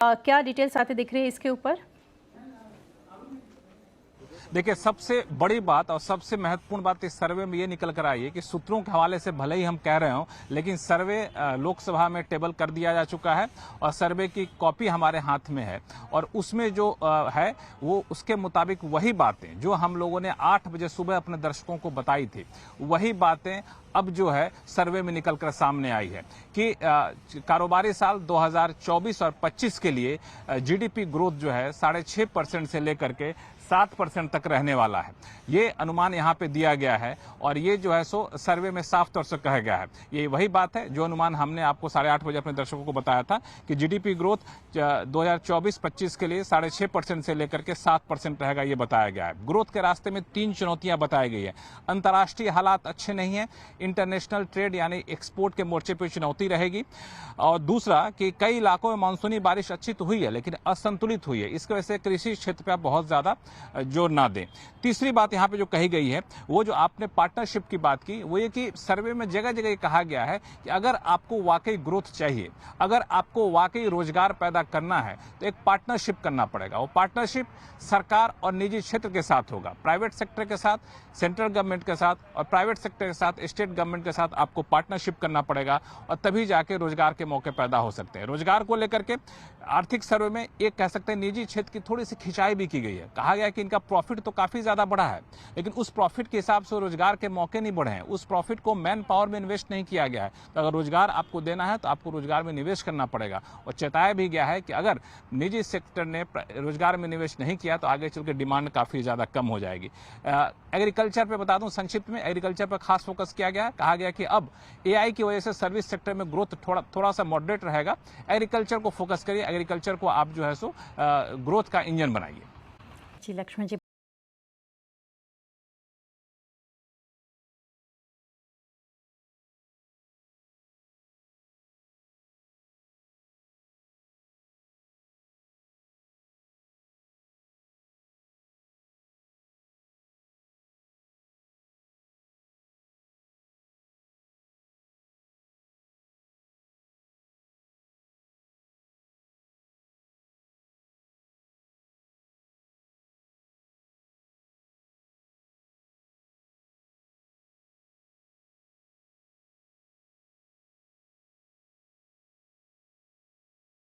क्या डिटेल्स आते दिख रही है इसके ऊपर? देखिए, सबसे बड़ी बात और सबसे महत्वपूर्ण बात इस सर्वे में ये निकल कर आई है कि सूत्रों के हवाले से भले ही हम कह रहे हों, लेकिन सर्वे लोकसभा में टेबल कर दिया जा चुका है और सर्वे की कॉपी हमारे हाथ में है और उसमें जो है वो उसके मुताबिक वही बातें जो हम लोगों ने 8 बजे सुबह अपने दर्शकों को बताई थी, वही बातें अब जो है सर्वे में निकल कर सामने आई है कि कारोबारी साल 2024 और 25 के लिए जीडीपी ग्रोथ जो है 6.5% से लेकर के 7% तक रहने वाला है। ये अनुमान यहाँ पे दिया गया है और ये जो है सो सर्वे में साफ तौर से कहा गया है। ये वही बात है जो अनुमान हमने आपको 8:30 बजे अपने दर्शकों को बताया था कि जीडीपी ग्रोथ 2024-25 के लिए 6.5% से लेकर के 7% रहेगा, ये बताया गया है। ग्रोथ के रास्ते में 3 चुनौतियां बताई गई है। अंतर्राष्ट्रीय हालात अच्छे नहीं है, इंटरनेशनल ट्रेड यानी एक्सपोर्ट के मोर्चे पर चुनौती रहेगी और दूसरा कि कई इलाकों में मानसूनी बारिश अच्छी तो हुई है लेकिन असंतुलित हुई है, इसकी वजह से कृषि क्षेत्र पर बहुत ज्यादा जोर ना दें। तीसरी बात यहाँ पे जो कही गई है वो जो आपने पार्टनरशिप की बात की वो ये कि सर्वे में जगह जगह कहा गया है कि अगर आपको वाकई ग्रोथ चाहिए, अगर आपको वाकई रोजगार पैदा करना है तो एक पार्टनरशिप करना पड़ेगा। वो पार्टनरशिप सरकार और निजी क्षेत्र के साथ होगा, प्राइवेट सेक्टर के साथ, सेंट्रल गवर्नमेंट के साथ और प्राइवेट सेक्टर के साथ, स्टेट गवर्नमेंट के साथ आपको पार्टनरशिप करना पड़ेगा और तभी जाके रोजगार के मौके पैदा हो सकते हैं। रोजगार को लेकर के आर्थिक सर्वे में एक कह सकते हैं निजी क्षेत्र की थोड़ी सी खिंचाई भी की गई है। कहा गया कि इनका प्रॉफिट तो काफी ज्यादा बढ़ा है लेकिन उस प्रॉफिट के हिसाब से रोजगार के मौके नहीं बढ़े हैं, उस प्रॉफिट को मैन पावर में इन्वेस्ट नहीं किया गया है। तो अगर रोजगार आपको देना है तो आपको रोजगार में निवेश करना पड़ेगा और चेताया भी गया है कि अगर निजी सेक्टर ने रोजगार में निवेश नहीं किया तो आगे चल के डिमांड काफी ज्यादा कम हो जाएगी। एग्रीकल्चर पे बता दूं संक्षिप्त में, एग्रीकल्चर पर खास फोकस किया गया है। कहा गया कि अब एआई की वजह से सर्विस सेक्टर में ग्रोथ थोड़ा सा मॉडरेट रहेगा, एग्रीकल्चर को फोकस करिए, एग्रीकल्चर को आप जो है सो ग्रोथ का इंजन बनाइए। जी लक्ष्मण जी।